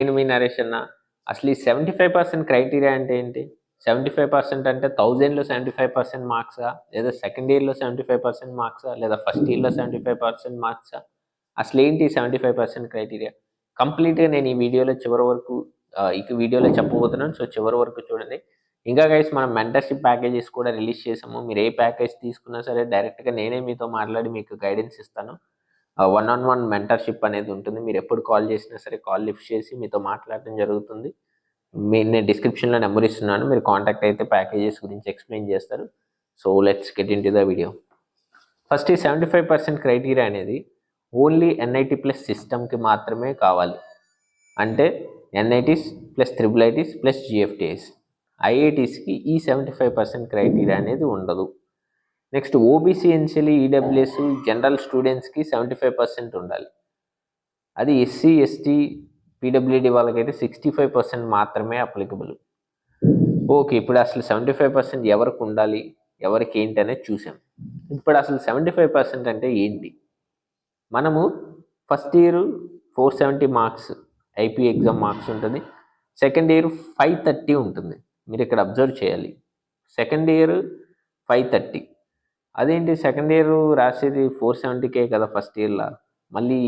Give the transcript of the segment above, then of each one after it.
నేను మీ నరేష్ అన్న. అసలు ఈ 75% క్రైటీరియా అంటే ఏంటి? 75% అంటే 1000లో 75% మార్క్సా? లేదా సెకండ్ ఇయర్‌లో 75% మార్క్సా? లేదా ఫస్ట్ ఇయర్‌లో 75% మార్క్సా? అసలేంటి 75% క్రైటీరియా? కంప్లీట్‌గా నేను ఈ వీడియోలో చివరి వరకు ఈ వీడియోలో చెప్పబోతున్నాను. సో, చివరి వరకు చూడండి. ఇంకా గైస్ మనం మెంటర్‌షిప్ ప్యాకేజెస్ కూడా రిలీజ్ చేసాము. మీరు ఏ ప్యాకేజ్ తీసుకున్నా సరే డైరెక్ట్‌గా నేనే మీతో మాట్లాడి మీకు గైడెన్స్ ఇస్తాను. వన్ ఆన్ వన్ మెంటర్షిప్ అనేది ఉంటుంది. మీరు ఎప్పుడు కాల్ చేసినా సరే కాల్ లిఫ్ట్ చేసి మీతో మాట్లాడడం జరుగుతుంది. నేను డిస్క్రిప్షన్లో నెంబర్ ఇస్తున్నాను. మీరు కాంటాక్ట్ అయితే ప్యాకేజెస్ గురించి ఎక్స్ప్లెయిన్ చేస్తారు. So let's get in to the video. First ఈ 75% క్రైటీరియా అనేది ఓన్లీ ఎన్ఐటి ప్లస్ సిస్టమ్కి మాత్రమే కావాలి. అంటే NITs plus triple ITs plus GFTIs. ఐఐటీస్కి ఈ 75% క్రైటీరియా అనేది ఉండదు. Next OBC NCL EWS general స్టూడెంట్స్కి 75% ఉండాలి. అది ఎస్సీ ఎస్టీ పీడబ్ల్యూడి వాళ్ళకైతే 65% మాత్రమే అప్లికబుల్. ఓకే, ఇప్పుడు అసలు 75% ఎవరికి ఉండాలి, ఎవరికి ఏంటి అనేది చూసాం. ఇప్పుడు అసలు 75% అంటే ఏంటి? మనము first year 470 marks IP exam marks ఉంటుంది. సెకండ్ ఇయర్ 530 ఉంటుంది. మీరు ఇక్కడ అబ్జర్వ్ చేయాలి, సెకండ్ ఇయర్ 530. అదేంటి సెకండ్ ఇయర్ రాసేది 470K కదా ఫస్ట్ ఇయర్లో, మళ్ళీ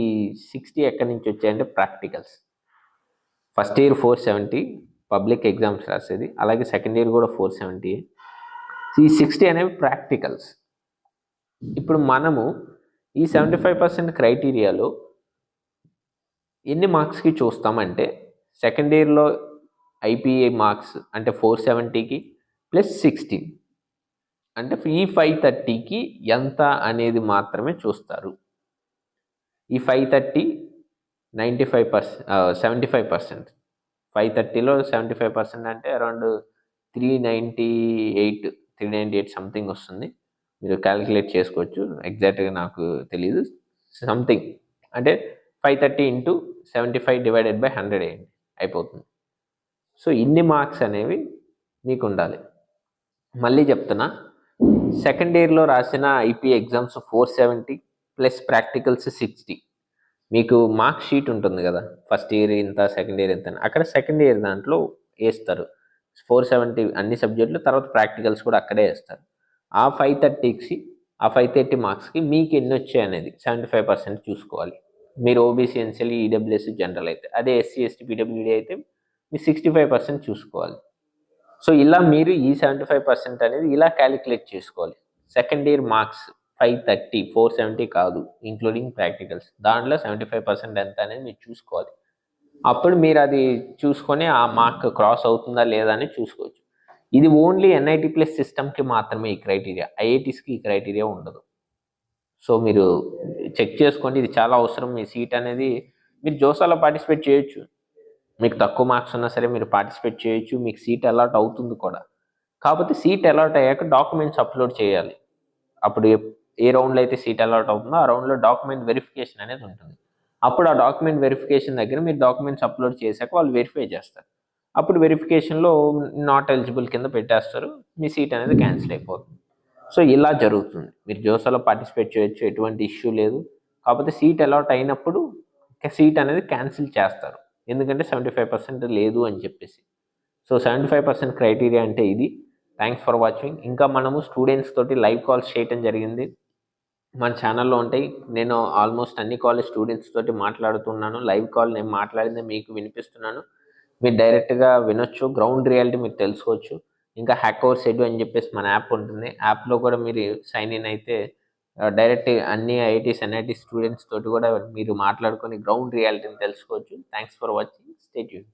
60 ఎక్కడి నుంచి వచ్చాయంటే practicals. First year 470 public exams రాసేది, అలాగే సెకండ్ ఇయర్ కూడా 470. ఈ 60 అనేవి ప్రాక్టికల్స్. ఇప్పుడు మనము ఈ 75% క్రైటీరియాలో ఎన్ని మార్క్స్కి చూస్తామంటే సెకండ్ ఇయర్లో ఐపీఏ మార్క్స్ అంటే 470కి ప్లస్ 60 అంటే ఈ 530కి ఎంత అనేది మాత్రమే చూస్తారు. ఈ 530 75%. 530లో 75% అంటే అరౌండ్ 398 సంథింగ్ వస్తుంది. మీరు క్యాలిక్యులేట్ చేసుకోవచ్చు, ఎగ్జాక్ట్గా నాకు తెలీదు. సంథింగ్ అంటే 530 ఇంటూ 75 డివైడెడ్ బై 100 వేయండి, అయిపోతుంది. సో ఇన్ని మార్క్స్ అనేవి మీకు ఉండాలి. మళ్ళీ చెప్తున్నా, సెకండ్ ఇయర్లో రాసిన ఐపీ ఎగ్జామ్స్ 470 ప్లస్ ప్రాక్టికల్స్ 60. మీకు మార్క్ షీట్ ఉంటుంది కదా, ఫస్ట్ ఇయర్ ఇంత, సెకండ్ ఇయర్ ఇంత, అక్కడ సెకండ్ ఇయర్ దాంట్లో వేస్తారు 470 అన్ని సబ్జెక్టులు, తర్వాత ప్రాక్టికల్స్ కూడా అక్కడే వేస్తారు. ఆ 530 మార్క్స్కి మీకు ఎన్ని వచ్చాయి అనేది 75% చూసుకోవాలి. మీరు ఓబీసీ ఎన్సీఎల్ ఈడబ్ల్యూఎస్ జనరల్ అయితే, అదే ఎస్సీ ఎస్టీ పీడబ్ల్యూడీ అయితే మీరు 65% చూసుకోవాలి. సో ఇలా మీరు ఈ 75% అనేది ఇలా క్యాలిక్యులేట్ చేసుకోవాలి. సెకండ్ ఇయర్ మార్క్స్ 530, 470 కాదు, ఇంక్లూడింగ్ ప్రాక్టికల్స్. దాంట్లో 75% ఎంత అనేది మీరు చూసుకోవాలి. అప్పుడు మీరు అది చూసుకొని ఆ మార్క్ క్రాస్ అవుతుందా లేదా అని చూసుకోవచ్చు. ఇది ఓన్లీ ఎన్ఐటి ప్లస్ సిస్టమ్కి మాత్రమే ఈ క్రైటీరియా, ఐఐటీస్కి ఈ క్రైటీరియా ఉండదు. సో మీరు చెక్ చేసుకోండి, ఇది చాలా అవసరం. మీ సీట్ అనేది మీరు జోసాలో పార్టిసిపేట్ చేయొచ్చు, మీకు తక్కువ మార్క్స్ ఉన్నా సరే మీరు పార్టిసిపేట్ చేయొచ్చు, మీకు సీట్ అలాట్ అవుతుంది కూడా. కాకపోతే సీట్ అలాట్ అయ్యాక డాక్యుమెంట్స్ అప్లోడ్ చేయాలి. అప్పుడు ఏ రౌండ్లో అయితే సీట్ అలాట్ అవుతుందో ఆ రౌండ్లో డాక్యుమెంట్ వెరిఫికేషన్ అనేది ఉంటుంది. అప్పుడు ఆ డాక్యుమెంట్ వెరిఫికేషన్ దగ్గర మీరు డాక్యుమెంట్స్ అప్లోడ్ చేశాక వాళ్ళు వెరిఫై చేస్తారు. అప్పుడు వెరిఫికేషన్లో నాట్ ఎలిజిబుల్ కింద పెట్టేస్తారు, మీ సీట్ అనేది క్యాన్సిల్ అయిపోతుంది. సో ఇలా జరుగుతుంది. మీరు జోసాలో పార్టిసిపేట్ చేయొచ్చు, ఎటువంటి ఇష్యూ లేదు. కాకపోతే సీట్ అలాట్ అయినప్పుడు సీట్ అనేది క్యాన్సిల్ చేస్తారు, ఎందుకంటే 75% లేదు అని చెప్పేసి. సో 75% క్రైటీరియా అంటే ఇది. Thanks for watching. ఇంకా మనము స్టూడెంట్స్ తోటి లైవ్ కాల్స్ చేయటం జరిగింది, మన ఛానల్లో ఉంటాయి. నేను ఆల్మోస్ట్ అన్ని కాలేజ్ స్టూడెంట్స్ తోటి మాట్లాడుతున్నాను. లైవ్ కాల్ నేను మాట్లాడింది మీకు వినిపిస్తున్నాను, మీరు డైరెక్ట్గా వినొచ్చు, గ్రౌండ్ రియాలిటీ మీరు తెలుసుకోవచ్చు. ఇంకా హ్యాక్ ఓవర్ షెడ్యూల్ అని చెప్పేసి మన యాప్ ఉంటుంది, యాప్లో కూడా మీరు సైన్ ఇన్ అయితే డైరెక్ట్ అన్ని ఐఐటీస్ ఎన్ఐటీ స్టూడెంట్స్ తోటి కూడా మీరు మాట్లాడుకొని గ్రౌండ్ రియాలిటీని తెలుసుకోవచ్చు. Thanks for watching, stay tune.